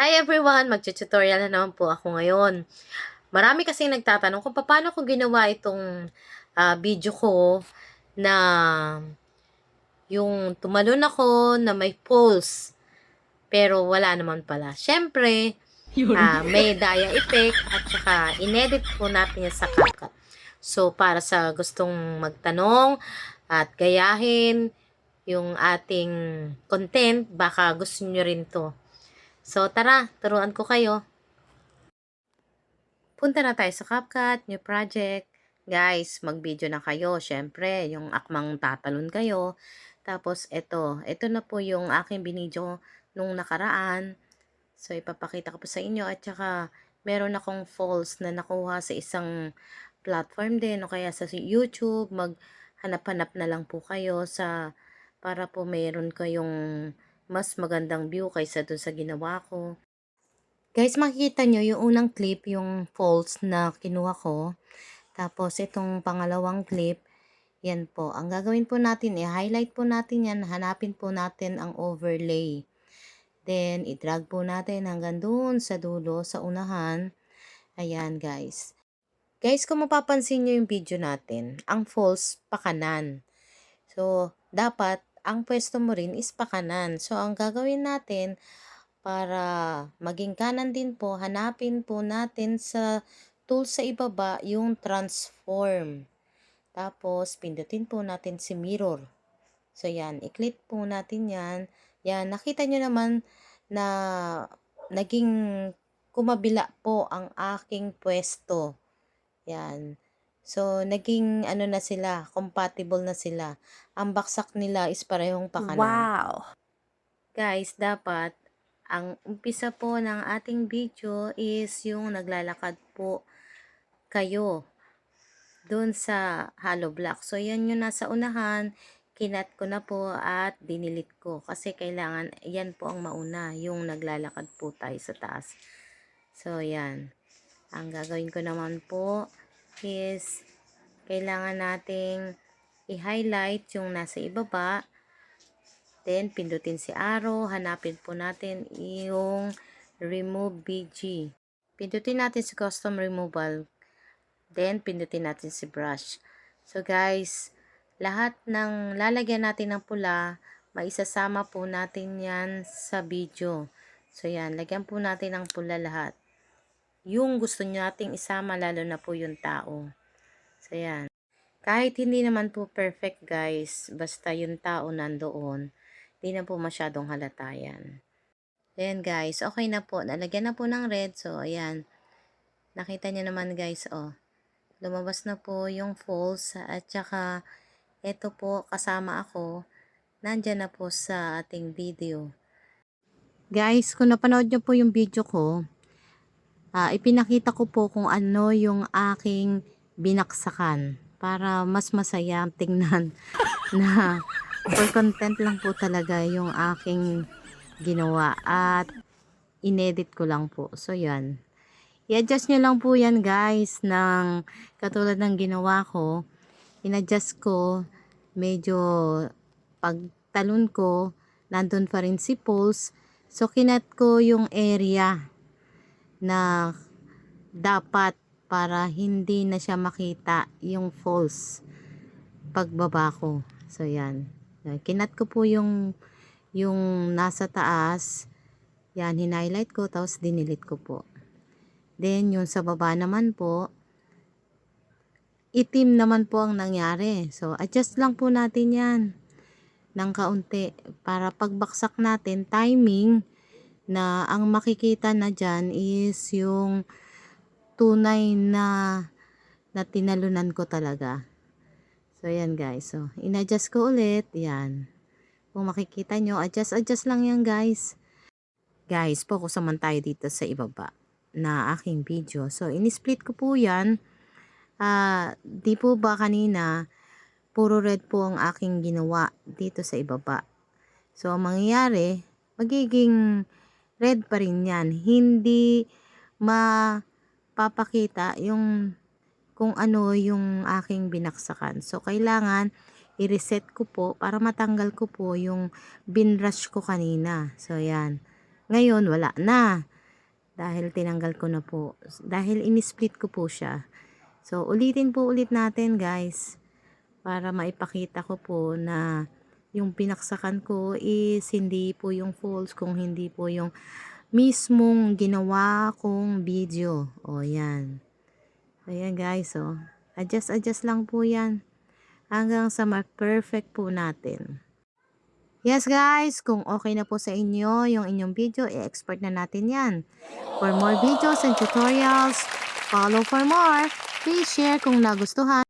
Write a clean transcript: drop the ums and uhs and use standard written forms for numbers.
Hi everyone! Magtututorial na naman po ako ngayon. Marami kasing nagtatanong kung paano ko ginawa itong video ko na yung tumalon ako na may pulse. Pero wala naman pala. Siyempre, may daya effect at saka inedit po natin yan sa CapCut. So, para sa gustong magtanong at gayahin yung ating content, baka gusto nyo rin to. So, tara, turuan ko kayo. Punta na tayo sa CapCut, new project. Guys, mag-video na kayo. Syempre, yung akmang tatalon kayo. Tapos, ito na po yung aking binidyo nung nakaraan. So, ipapakita ko po sa inyo. At saka, meron akong falls na nakuha sa isang platform din o kaya sa YouTube. Maghanap-hanap na lang po kayo para po meron kayong mas magandang view kaysa dun sa ginawa ko. Guys, makikita nyo yung unang clip, yung false na kinuha ko. Tapos, itong pangalawang clip, yan po. Ang gagawin po natin, i-highlight po natin yan. Hanapin po natin ang overlay. Then, i-drag po natin hanggang doon sa dulo, sa unahan. Ayan, guys. Guys, kung mapapansin nyo yung video natin, ang false pakanan. So, dapat, ang pwesto mo rin is pakanan. So, ang gagawin natin, para maging kanan din po, hanapin po natin sa tool sa ibaba yung transform. Tapos, pindutin po natin si mirror. So, yan. I-click po natin yan. Yan. Nakita nyo naman na naging kumabila po ang aking pwesto. Yan. So, naging ano na sila, compatible na sila. Ang baksak nila is parehong pakanan. Wow! Guys, dapat ang umpisa po ng ating video is yung naglalakad po kayo doon sa hollow block. So, yan yung nasa unahan. Kinat ko na po at dinilit ko. Kasi kailangan, yan po ang mauna. Yung naglalakad po tayo sa taas. So, yan. Ang gagawin ko naman po is kailangan nating i-highlight yung nasa ibaba. Then, pindutin si arrow. Hanapin po natin yung remove BG. Pindutin natin si custom removal. Then, pindutin natin si brush. So, guys, lahat ng lalagyan natin ng pula, maisasama po natin yan sa video. So, yan. Lagyan po natin ng pula lahat. Yung gusto nating isama, lalo na po yung tao. So, yan. Kahit hindi naman po perfect, guys, basta yung tao nandoon, hindi na po masyadong halata yan. Ayan, guys, okay na po. Nalagyan na po ng red. So, ayan. Nakita niyo naman, guys, oh. Lumabas na po yung false. At saka, ito po, kasama ako. Nandyan na po sa ating video. Guys, kung napanood nyo po yung video ko, ipinakita ko po kung ano yung aking binaksakan. Para mas masaya tingnan na for content lang po talaga yung aking ginawa at inedit ko lang po. So, yan. I-adjust nyo lang po yan, guys, ng katulad ng ginawa ko. In-adjust ko, medyo pagtalon ko, nandun pa rin si pulse. So, kinat ko yung area na dapat para hindi na siya makita yung false pagbaba ko. So, yan. Kinat ko po yung nasa taas. Yan, hinighlight ko, tapos dinilit ko po. Then, yung sa baba naman po, itim naman po ang nangyari. So, adjust lang po natin yan ng kaunti para pagbaksak natin, timing na ang makikita na dyan is yung tunay na tinalunan ko talaga. So, yan guys. So, in-adjust ko ulit. Yan. Kung makikita nyo, adjust lang yan guys. Guys, focus naman tayo dito sa ibaba na aking video. So, in-split ko po yan. Di po ba kanina, puro red po ang aking ginawa dito sa ibaba. So, ang mangyayari, magiging red pa rin yan. Hindi mapapakita yung kung ano yung aking binaksakan. So, kailangan i-reset ko po para matanggal ko po yung binrush ko kanina. So, yan. Ngayon, wala na. dahil tinanggal ko na po. Dahil in-split ko po siya. So, ulitin po ulit natin guys para maipakita ko po na yung pinaksakan ko is hindi po yung false, kung hindi po yung mismong ginawa kong video. O, yan. Ayan guys, oh. Adjust lang po yan. Hanggang sa ma-perfect po natin. Yes guys, kung okay na po sa inyo yung inyong video, i-export na natin yan. For more videos and tutorials, follow for more. Please share kung nagustuhan.